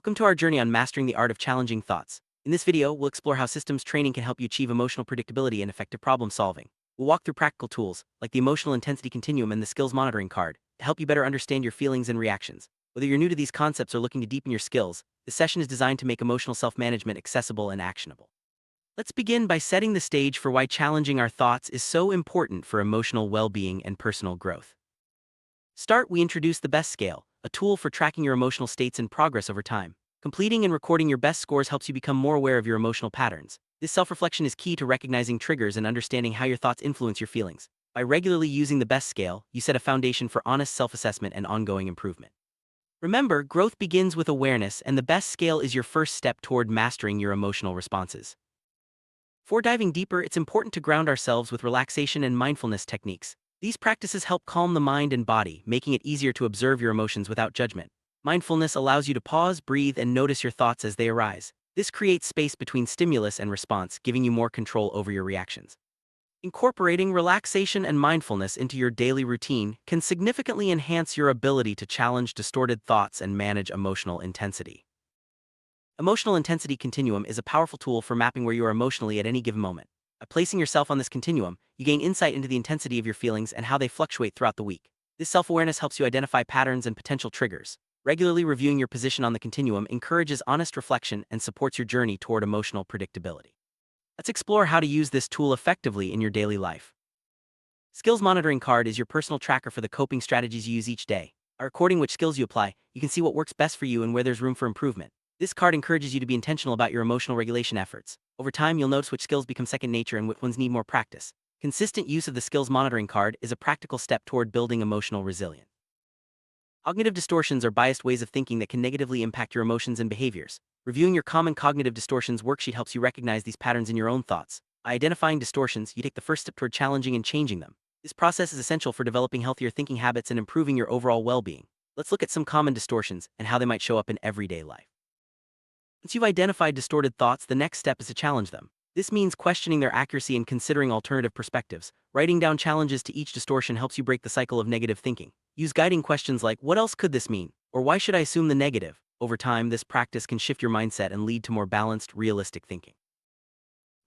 Welcome to our journey on mastering the art of challenging thoughts. In this video, we'll explore how systems training can help you achieve emotional predictability and effective problem solving. We'll walk through practical tools, like the emotional intensity continuum and the skills monitoring card, to help you better understand your feelings and reactions. Whether you're new to these concepts or looking to deepen your skills, this session is designed to make emotional self-management accessible and actionable. Let's begin by setting the stage for why challenging our thoughts is so important for emotional well-being and personal growth. We introduce the BEST scale, a tool for tracking your emotional states and progress over time. Completing and recording your BEST scores helps you become more aware of your emotional patterns. This self-reflection is key to recognizing triggers and understanding how your thoughts influence your feelings. By regularly using the BEST scale, you set a foundation for honest self-assessment and ongoing improvement. Remember, growth begins with awareness, and the BEST scale is your first step toward mastering your emotional responses. Before diving deeper, it's important to ground ourselves with relaxation and mindfulness techniques. These practices help calm the mind and body, making it easier to observe your emotions without judgment. Mindfulness allows you to pause, breathe, and notice your thoughts as they arise. This creates space between stimulus and response, giving you more control over your reactions. Incorporating relaxation and mindfulness into your daily routine can significantly enhance your ability to challenge distorted thoughts and manage emotional intensity. Emotional intensity continuum is a powerful tool for mapping where you are emotionally at any given moment. By placing yourself on this continuum, you gain insight into the intensity of your feelings and how they fluctuate throughout the week. This self-awareness helps you identify patterns and potential triggers. Regularly reviewing your position on the continuum encourages honest reflection and supports your journey toward emotional predictability. Let's explore how to use this tool effectively in your daily life. Skills Monitoring Card is your personal tracker for the coping strategies you use each day. By recording which skills you apply, you can see what works best for you and where there's room for improvement. This card encourages you to be intentional about your emotional regulation efforts. Over time, you'll notice which skills become second nature and which ones need more practice. Consistent use of the Skills Monitoring Card is a practical step toward building emotional resilience. Cognitive distortions are biased ways of thinking that can negatively impact your emotions and behaviors. Reviewing your common cognitive distortions worksheet helps you recognize these patterns in your own thoughts. By identifying distortions, you take the first step toward challenging and changing them. This process is essential for developing healthier thinking habits and improving your overall well-being. Let's look at some common distortions and how they might show up in everyday life. Once you've identified distorted thoughts, the next step is to challenge them. This means questioning their accuracy and considering alternative perspectives. Writing down challenges to each distortion helps you break the cycle of negative thinking. Use guiding questions like, "What else could this mean?" or "Why should I assume the negative?" Over time, this practice can shift your mindset and lead to more balanced, realistic thinking.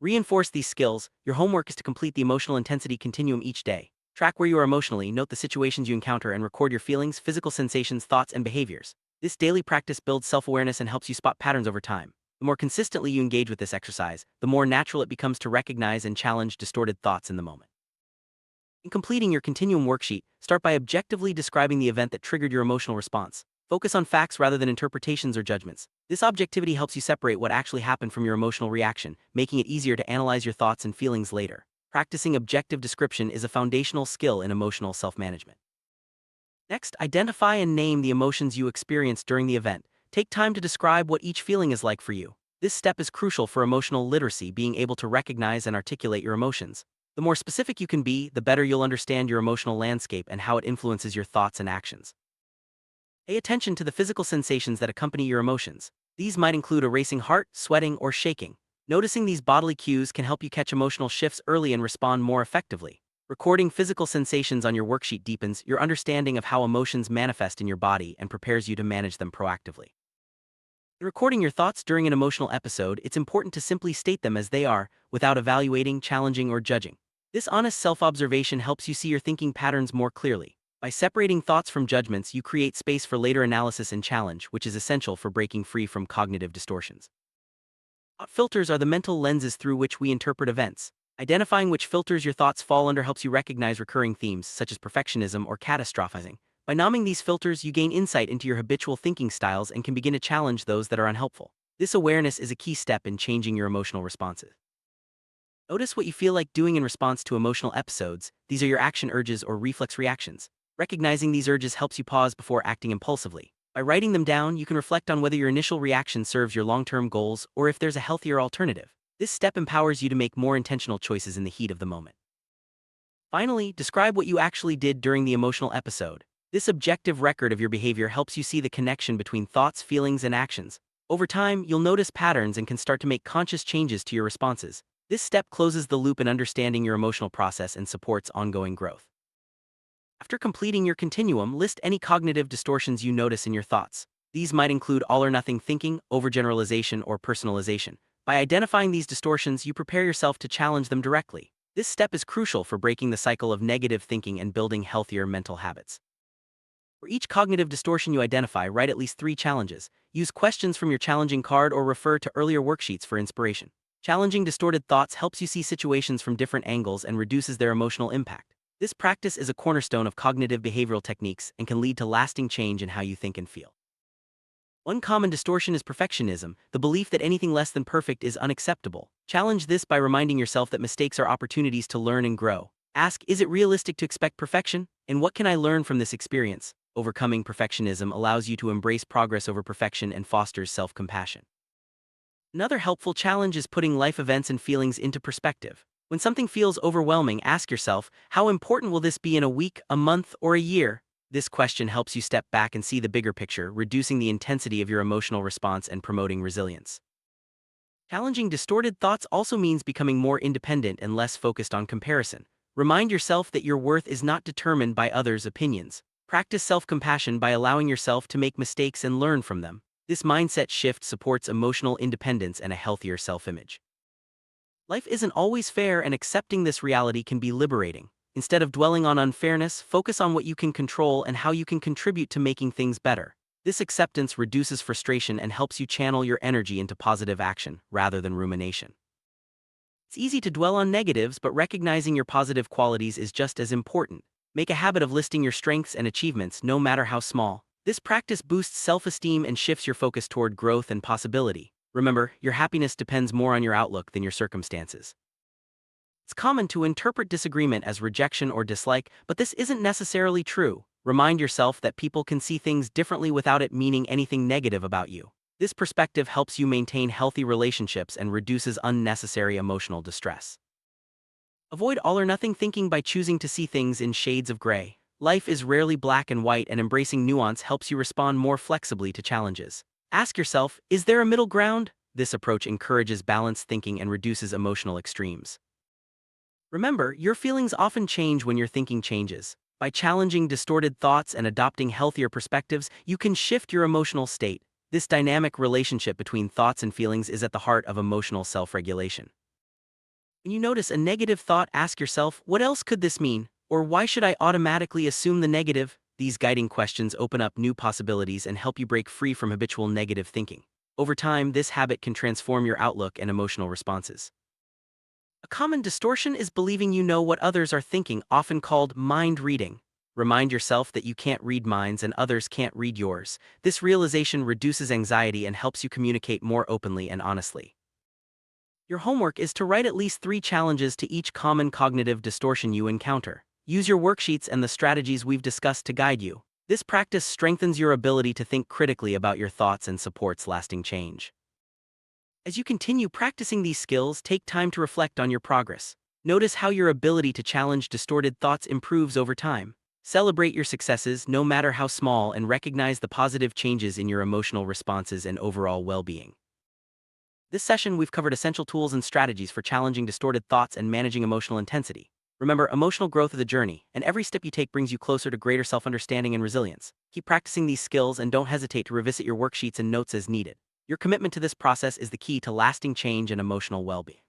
Reinforce these skills. Your homework is to complete the emotional intensity continuum each day. Track where you are emotionally, note the situations you encounter, and record your feelings, physical sensations, thoughts, and behaviors. This daily practice builds self-awareness and helps you spot patterns over time. The more consistently you engage with this exercise, the more natural it becomes to recognize and challenge distorted thoughts in the moment. In completing your continuum worksheet, start by objectively describing the event that triggered your emotional response. Focus on facts rather than interpretations or judgments. This objectivity helps you separate what actually happened from your emotional reaction, making it easier to analyze your thoughts and feelings later. Practicing objective description is a foundational skill in emotional self-management. Next, identify and name the emotions you experienced during the event. Take time to describe what each feeling is like for you. This step is crucial for emotional literacy, being able to recognize and articulate your emotions. The more specific you can be, the better you'll understand your emotional landscape and how it influences your thoughts and actions. Pay attention to the physical sensations that accompany your emotions. These might include a racing heart, sweating, or shaking. Noticing these bodily cues can help you catch emotional shifts early and respond more effectively. Recording physical sensations on your worksheet deepens your understanding of how emotions manifest in your body and prepares you to manage them proactively. In recording your thoughts during an emotional episode, it's important to simply state them as they are, without evaluating, challenging, or judging. This honest self-observation helps you see your thinking patterns more clearly. By separating thoughts from judgments, you create space for later analysis and challenge, which is essential for breaking free from cognitive distortions. Thought filters are the mental lenses through which we interpret events. Identifying which filters your thoughts fall under helps you recognize recurring themes, such as perfectionism or catastrophizing. By numbing these filters, you gain insight into your habitual thinking styles and can begin to challenge those that are unhelpful. This awareness is a key step in changing your emotional responses. Notice what you feel like doing in response to emotional episodes. These are your action urges or reflex reactions. Recognizing these urges helps you pause before acting impulsively. By writing them down, you can reflect on whether your initial reaction serves your long-term goals or if there's a healthier alternative. This step empowers you to make more intentional choices in the heat of the moment. Finally, describe what you actually did during the emotional episode. This objective record of your behavior helps you see the connection between thoughts, feelings, and actions. Over time, you'll notice patterns and can start to make conscious changes to your responses. This step closes the loop in understanding your emotional process and supports ongoing growth. After completing your continuum, list any cognitive distortions you notice in your thoughts. These might include all-or-nothing thinking, overgeneralization, or personalization. By identifying these distortions, you prepare yourself to challenge them directly. This step is crucial for breaking the cycle of negative thinking and building healthier mental habits. For each cognitive distortion you identify, write at least 3 challenges. Use questions from your challenging card or refer to earlier worksheets for inspiration. Challenging distorted thoughts helps you see situations from different angles and reduces their emotional impact. This practice is a cornerstone of cognitive behavioral techniques and can lead to lasting change in how you think and feel. One common distortion is perfectionism, the belief that anything less than perfect is unacceptable. Challenge this by reminding yourself that mistakes are opportunities to learn and grow. Ask, is it realistic to expect perfection? And what can I learn from this experience? Overcoming perfectionism allows you to embrace progress over perfection and fosters self-compassion. Another helpful challenge is putting life events and feelings into perspective. When something feels overwhelming, ask yourself, how important will this be in a week, a month, or a year? This question helps you step back and see the bigger picture, reducing the intensity of your emotional response and promoting resilience. Challenging distorted thoughts also means becoming more independent and less focused on comparison. Remind yourself that your worth is not determined by others' opinions. Practice self-compassion by allowing yourself to make mistakes and learn from them. This mindset shift supports emotional independence and a healthier self-image. Life isn't always fair, and accepting this reality can be liberating. Instead of dwelling on unfairness, focus on what you can control and how you can contribute to making things better. This acceptance reduces frustration and helps you channel your energy into positive action, rather than rumination. It's easy to dwell on negatives, but recognizing your positive qualities is just as important. Make a habit of listing your strengths and achievements, no matter how small. This practice boosts self-esteem and shifts your focus toward growth and possibility. Remember, your happiness depends more on your outlook than your circumstances. It's common to interpret disagreement as rejection or dislike, but this isn't necessarily true. Remind yourself that people can see things differently without it meaning anything negative about you. This perspective helps you maintain healthy relationships and reduces unnecessary emotional distress. Avoid all-or-nothing thinking by choosing to see things in shades of gray. Life is rarely black and white, and embracing nuance helps you respond more flexibly to challenges. Ask yourself, is there a middle ground? This approach encourages balanced thinking and reduces emotional extremes. Remember, your feelings often change when your thinking changes. By challenging distorted thoughts and adopting healthier perspectives, you can shift your emotional state. This dynamic relationship between thoughts and feelings is at the heart of emotional self-regulation. When you notice a negative thought, ask yourself, what else could this mean? Or why should I automatically assume the negative? These guiding questions open up new possibilities and help you break free from habitual negative thinking. Over time, this habit can transform your outlook and emotional responses. A common distortion is believing you know what others are thinking, often called mind reading. Remind yourself that you can't read minds and others can't read yours. This realization reduces anxiety and helps you communicate more openly and honestly. Your homework is to write at least 3 challenges to each common cognitive distortion you encounter. Use your worksheets and the strategies we've discussed to guide you. This practice strengthens your ability to think critically about your thoughts and supports lasting change. As you continue practicing these skills, take time to reflect on your progress. Notice how your ability to challenge distorted thoughts improves over time. Celebrate your successes, no matter how small, and recognize the positive changes in your emotional responses and overall well-being. This session, we've covered essential tools and strategies for challenging distorted thoughts and managing emotional intensity. Remember, emotional growth is a journey, and every step you take brings you closer to greater self-understanding and resilience. Keep practicing these skills and don't hesitate to revisit your worksheets and notes as needed. Your commitment to this process is the key to lasting change and emotional well-being.